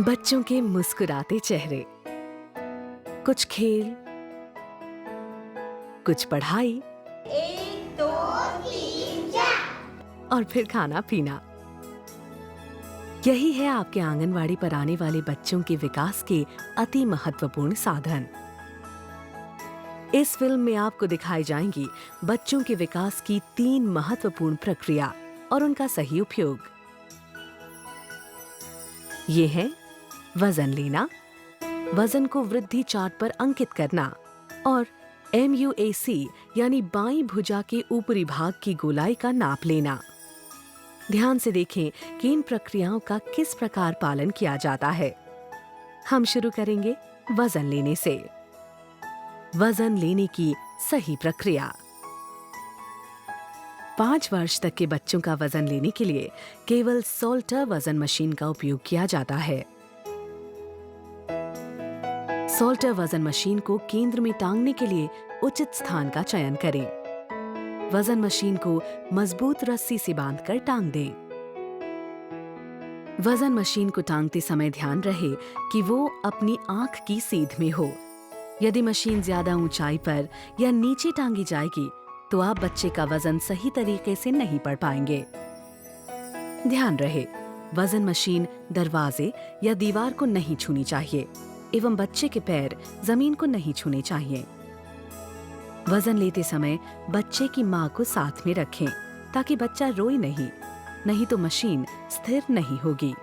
बच्चों के मुस्कुराते चेहरे, कुछ खेल, कुछ पढ़ाई, एक दो तीन चार। और फिर खाना पीना। यही है आपके आंगनवाड़ी पर आने वाले बच्चों के विकास के अति महत्वपूर्ण साधन। इस फिल्म में आपको दिखाई जाएंगी बच्चों के विकास की 3 महत्वपूर्ण प्रक्रिया और उनका सही उपयोग। ये है वजन लेना, वजन को वृद्धि चार्ट पर अंकित करना और MUAC यानी बाईं भुजा के ऊपरी भाग की गोलाई का नाप लेना। ध्यान से देखें कि इन प्रक्रियाओं का किस प्रकार पालन किया जाता है। हम शुरू करेंगे वजन लेने से। वजन लेने की सही प्रक्रिया। 5 वर्ष तक के बच्चों का वजन लेने के लिए केवल सोल्टर वजन मशीन का उपयोग किया जाता है। सोल्टर वजन मशीन को केंद्र में टांगने के लिए उचित स्थान का चयन करें। वजन मशीन को मजबूत रस्सी से बांधकर टांग दें। वजन मशीन को टांगते समय ध्यान रहे कि वो अपनी आंख की सीध में हो। यदि मशीन ज्यादा ऊंचाई पर या नीचे टांगी जाएगी तो आप बच्चे का वजन सही तरीके से नहीं पढ़ पाएंगे। ध्यान रहे, वजन मशीन दरवाजे या दीवार को नहीं छूनी चाहिए एवं बच्चे के पैर जमीन को नहीं छूने चाहिए। वजन लेते समय बच्चे की मां को साथ में रखें ताकि बच्चा रोए नहीं तो मशीन स्थिर नहीं होगी।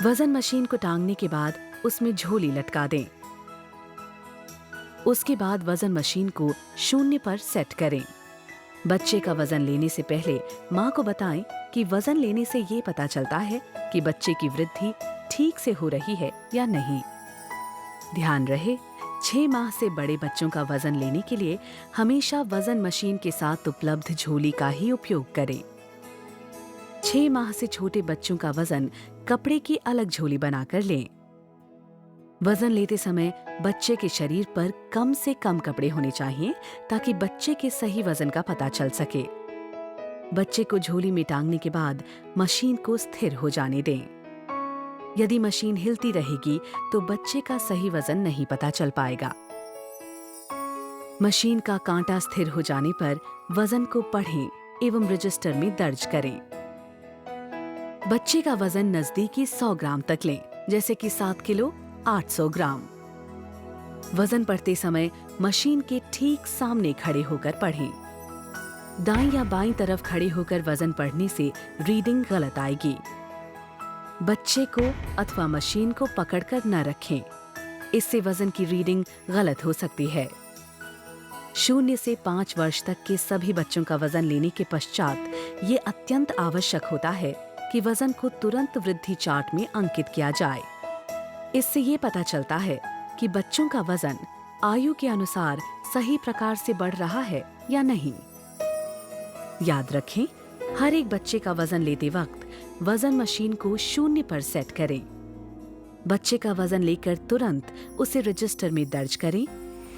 वजन मशीन को टांगने के बाद उसमें झोली लटका दें। उसके बाद वजन मशीन को 0 पर सेट करें। बच्चे का वजन लेने से पहले मां को बताएं कि वजन लेने से ये पता चलता है कि बच्चे की वृद्धि ठीक से हो रही है या नहीं। ध्यान रहे, 6 माह से बड़े बच्चों का वजन लेने के लिए हमेशा वजन मशीन के साथ उपलब्ध झोली का ही उपयोग करें। 6 माह से छोटे बच्चों का वजन कपड़े की अलग झोली बनाकर लें। वजन लेते समय बच्चे के शरीर पर कम से कम कपड़े होने चाहिए ताकि बच्चे के सही वजन का पता चल सके। बच्चे को झोली में टांगने के बाद मशीन को स्थिर हो जाने दें। यदि मशीन हिलती रहेगी तो बच्चे का सही वजन नहीं पता चल पाएगा। मशीन का कांटा स्थिर हो जाने पर वजन को पढ़ें एवं रजिस्टर में दर्ज करें। बच्चे का वजन नजदीकी 100 ग्राम तक लें, जैसे कि 7 किलो 800 ग्राम। वजन पढ़ते समय मशीन के ठीक सामने खड़े होकर पढ़ें। दाईं या बाईं तरफ खड़े होकर वजन पढ़ने से रीडिंग गलत आएगी। बच्चे को अथवा मशीन को पकड़कर न रखें, इससे वजन की रीडिंग गलत हो सकती है। 0 से 5 वर्ष तक के सभी बच्चों का वजन लेने के पश्चात ये अत्यंत आवश्यक होता है कि वजन को तुरंत वृद्धि चार्ट में अंकित किया जाए। इससे ये पता चलता है कि बच्चों का वजन आयु के अनुसार सही प्रकार से बढ़ रहा है या नहीं। याद रखें, हर एक बच्चे का वजन लेते वक्त वजन मशीन को 0 पर सेट करें। बच्चे का वजन लेकर तुरंत उसे रजिस्टर में दर्ज करें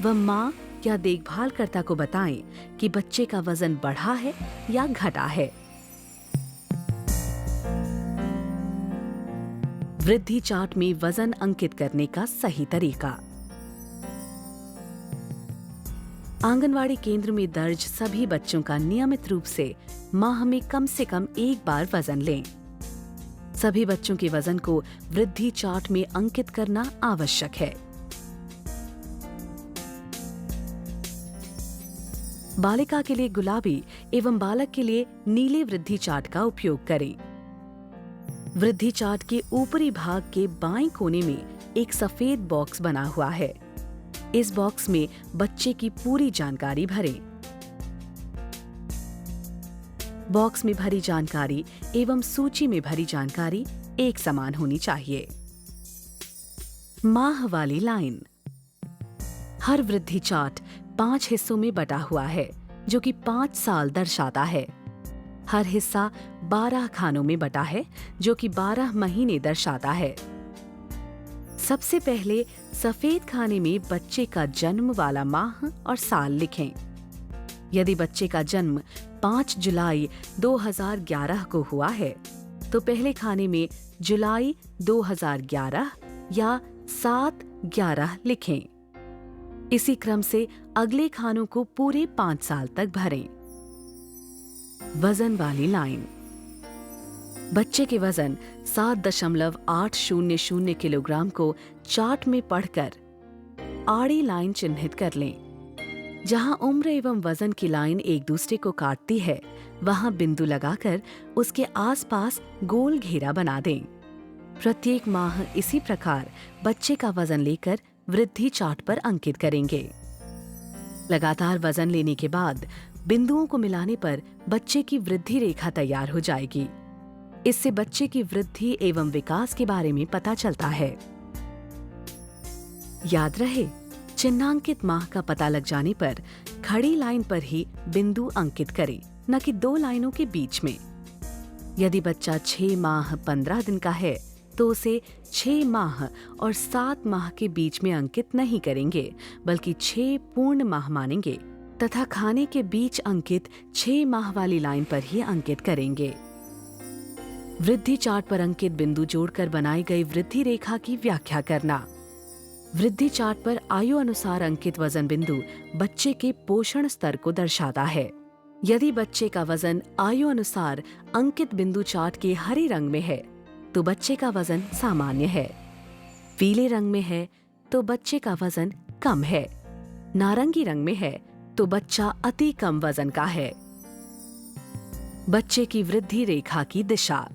व मां या देखभालकर्ता को बताएं कि बच्चे का वजन बढ़ा है या घटा है। वृद्धि चार्ट में वजन अंकित करने का सही तरीका। आंगनवाड़ी केंद्र में दर्ज सभी बच्चों का नियमित रूप से माह में कम से कम 1 बार वजन लें। सभी बच्चों के वजन को वृद्धि चार्ट में अंकित करना आवश्यक है। बालिका के लिए गुलाबी एवं बालक के लिए नीले वृद्धि चार्ट का उपयोग करें। वृद्धि चार्ट के ऊपरी भाग के बाएं कोने में एक सफेद बॉक्स बना हुआ है। इस बॉक्स में बच्चे की पूरी जानकारी भरें। बॉक्स में भरी जानकारी एवं सूची में भरी जानकारी एक समान होनी चाहिए। माह वाली लाइन। हर वृद्धि चार्ट 5 हिस्सों में बटा हुआ है, जो कि 5 साल दर्शाता है। हर हिस्सा 12 खानों में बटा है, जो कि 12 महीने दर्शाता है। सबसे पहले सफेद खाने में बच्चे का जन्म वाला माह और साल लिखें। यदि बच्चे का जन्म 5 जुलाई 2011 को हुआ है तो पहले खाने में जुलाई 2011 या 7/11 लिखें। इसी क्रम से अगले खानों को पूरे 5 साल तक भरें। वजन वाली लाइन। बच्चे के वजन 7.800 किलोग्राम को चार्ट में पढ़कर आड़ी लाइन चिन्हित कर लें। जहां उम्र एवं वजन की लाइन एक दूसरे को काटती है, वहां बिंदु लगाकर उसके आसपास गोल घेरा बना दें। प्रत्येक माह इसी प्रकार बच्चे का वजन लेकर वृद्धि चार्ट पर अंकित करेंगे। लगातार वजन लेने के बाद बिंदुओं को मिलाने पर बच्चे की वृद्धि रेखा तैयार हो जाएगी। इससे बच्चे की वृद्धि एवं विकास के बारे में पता चलता है। याद रहे, चिन्हांकित माह का पता लग जाने पर खड़ी लाइन पर ही बिंदु अंकित करें, न कि 2 लाइनों के बीच में। यदि बच्चा 6 माह 15 दिन का है तो उसे 6 माह और 7 माह के बीच में अंकित नहीं करेंगे, बल्कि 6 पूर्ण माह मानेंगे तथा खाने के बीच अंकित 6 माह वाली लाइन पर ही अंकित करेंगे। वृद्धि चार्ट पर अंकित बिंदु जोड़कर बनाई गई वृद्धि रेखा की व्याख्या करना। वृद्धि चार्ट पर आयु अनुसार अंकित वजन बिंदु बच्चे के पोषण स्तर को दर्शाता है। यदि बच्चे का वजन आयु अनुसार अंकित बिंदु चार्ट के हरे रंग में है तो बच्चे का वजन सामान्य है, पीले रंग में है तो बच्चे का वजन कम है, नारंगी रंग में है तो बच्चा अति कम वजन का है। बच्चे की वृद्धि रेखा की दिशा।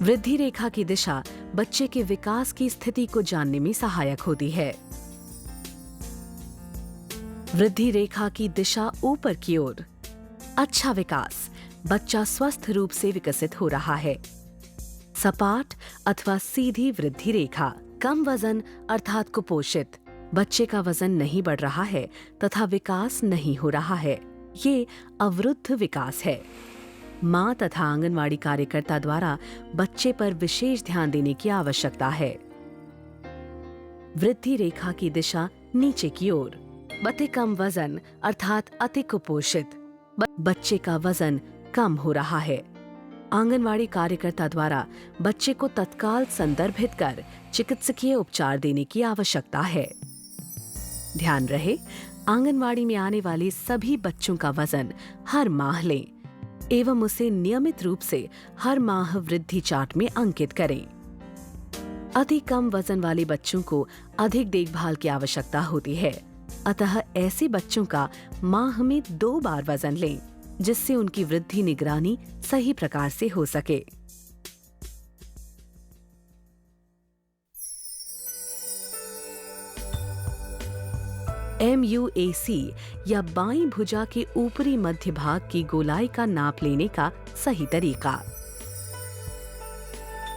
वृद्धि रेखा की दिशा बच्चे के विकास की स्थिति को जानने में सहायक होती है। वृद्धि रेखा की दिशा ऊपर की ओर। अच्छा विकास, बच्चा स्वस्थ रूप से विकसित हो रहा है। सपाट अथवा सीधी वृद्धि रेखा। कम वजन अर्थात कुपोषित, बच्चे का वजन नहीं बढ़ रहा है तथा विकास नहीं हो रहा है, ये अवरुद्ध विकास है। माँ तथा आंगनवाड़ी कार्यकर्ता द्वारा बच्चे पर विशेष ध्यान देने की आवश्यकता है। वृद्धि रेखा की दिशा नीचे की ओर। अति कम वजन अर्थात अति कुपोषित, बच्चे का वजन कम हो रहा है। आंगनवाड़ी कार्यकर्ता द्वारा बच्चे को तत्काल संदर्भित कर चिकित्सकीय उपचार देने की आवश्यकता है। ध्यान रहे, आंगनवाड़ी में आने वाले सभी बच्चों का वजन हर माह लें एवं उसे नियमित रूप से हर माह वृद्धि चार्ट में अंकित करें। अति कम वजन वाले बच्चों को अधिक देखभाल की आवश्यकता होती है, अतः ऐसे बच्चों का माह में 2 बार वजन लें, जिससे उनकी वृद्धि निगरानी सही प्रकार से हो सके। MUAC या बाईं भुजा के ऊपरी मध्य भाग की गोलाई का नाप लेने का सही तरीका।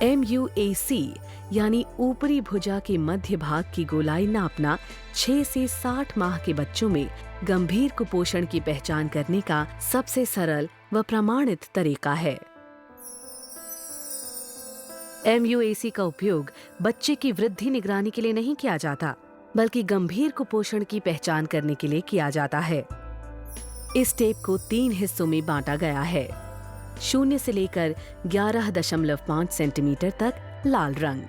MUAC यानी ऊपरी भुजा के मध्य भाग की गोलाई नापना 6 से 60 माह के बच्चों में गंभीर कुपोषण की पहचान करने का सबसे सरल व प्रमाणित तरीका है। MUAC का उपयोग बच्चे की वृद्धि निगरानी के लिए नहीं किया जाता, बल्कि गंभीर कुपोषण की पहचान करने के लिए किया जाता है। इस टेप को 3 हिस्सों में बांटा गया है। 0 से लेकर 11.5 सेंटीमीटर तक लाल रंग।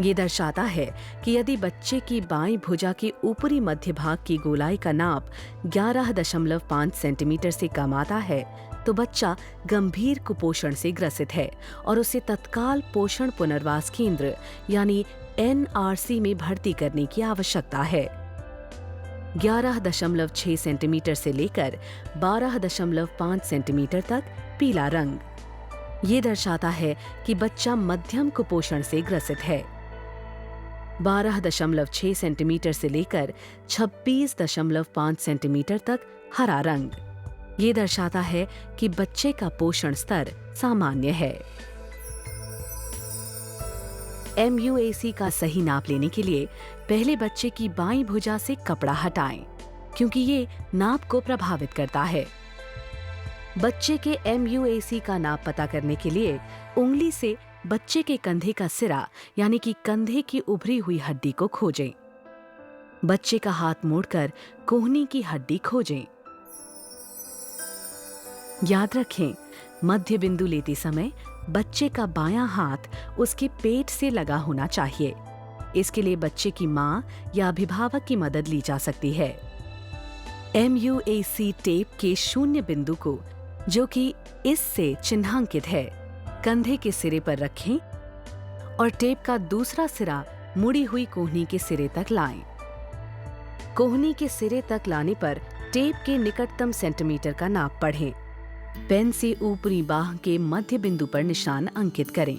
ये दर्शाता है कि यदि बच्चे की बाईं भुजा के ऊपरी मध्य भाग की गोलाई का नाप 11.5 सेंटीमीटर से कम आता है तो बच्चा गंभीर कुपोषण से ग्रसित है और उसे तत्काल पोषण पुनर्वास केंद्र यानी NRC में भर्ती करने की आवश्यकता है। 11.6 सेंटीमीटर से लेकर 12.5 सेंटीमीटर तक पीला रंग। ये दर्शाता है कि बच्चा मध्यम कुपोषण से ग्रसित है। 12.6 सेंटीमीटर से लेकर 26.5 सेंटीमीटर तक हरा रंग। ये दर्शाता है कि बच्चे का पोषण स्तर सामान्य है। MUAC का सही नाप लेने के लिए पहले बच्चे की बाईं भुजा से कपड़ा हटाएं, क्योंकि ये नाप को प्रभावित करता है। बच्चे के MUAC का नाप पता करने के लिए उंगली से बच्चे के कंधे का सिरा यानी कि कंधे की उभरी हुई हड्डी को खोजें। बच्चे का हाथ मोड़कर कोहनी की हड्डी खोजें। याद रखें, मध्य बिंदु लेते समय बच्चे का बायां हाथ उसके पेट से लगा होना चाहिए। इसके लिए बच्चे की माँ या अभिभावक की मदद ली जा सकती है। MUAC टेप के शून्य बिंदु को, जो कि इससे चिन्हांकित है, कंधे के सिरे पर रखें और टेप का दूसरा सिरा मुड़ी हुई कोहनी के सिरे तक लाएं। कोहनी के सिरे तक लाने पर टेप के निकटतम सेंटीमीटर का नाप पढ़ें। पेन से ऊपरी बाह के मध्य बिंदु पर निशान अंकित करें।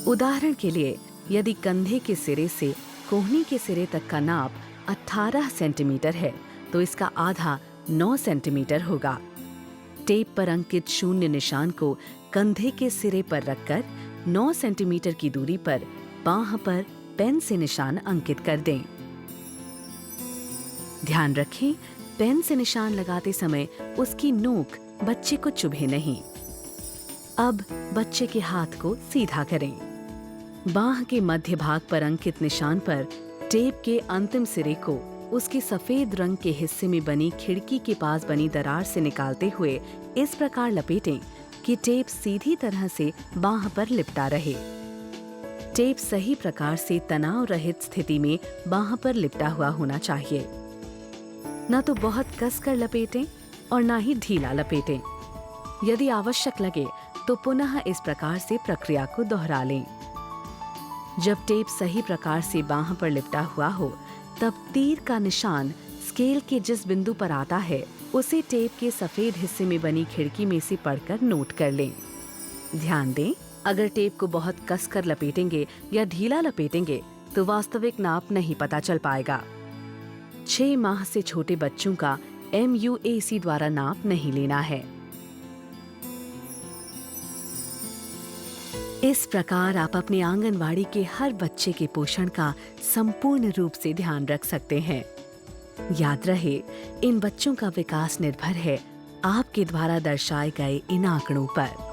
उदाहरण के लिए, यदि कंधे के सिरे से कोहनी के सिरे तक का नाप 18 सेंटीमीटर है, तो इसका आधा 9 सेंटीमीटर होगा। टेप पर अंकित शून्य निशान को कंधे के सिरे पर रखकर 9 सेंटीमीटर की दूरी पर बाह पर पेन से निशान अंकित कर दें। ध्यान रखें, पेन से निशान लगाते समय उसकी नोक बच्चे को चुभे नहीं। अब बच्चे के हाथ को सीधा करें। बाह के मध्य भाग पर अंकित निशान पर टेप के अंतिम सिरे को उसके सफेद रंग के हिस्से में बनी खिड़की के पास बनी दरार से निकालते हुए इस प्रकार लपेटें कि टेप सीधी तरह से बाह पर लिपटा रहे। टेप सही प्रकार से तनाव रहित स्थिति में बाह पर लिपटा हुआ होना चाहिए। न तो बहुत कसकर लपेटें और न ही ढीला लपेटें। यदि आवश्यक लगे तो पुनः इस प्रकार से प्रक्रिया को दोहरा लें। जब टेप सही प्रकार से बाह पर लिपटा हुआ हो, तब तीर का निशान स्केल के जिस बिंदु पर आता है, उसे टेप के सफेद हिस्से में बनी खिड़की में से पढ़कर नोट कर लें। ध्यान दें, अगर टेप को बहुत कसकर लपेटेंगे या ढीला लपेटेंगे तो वास्तविक नाप नहीं पता चल पाएगा। 6 माह से छोटे बच्चों का MUAC द्वारा नाप नहीं लेना है। इस प्रकार आप अपने आंगनवाड़ी के हर बच्चे के पोषण का संपूर्ण रूप से ध्यान रख सकते हैं। याद रहे, इन बच्चों का विकास निर्भर है आपके द्वारा दर्शाए गए इन आंकड़ों पर।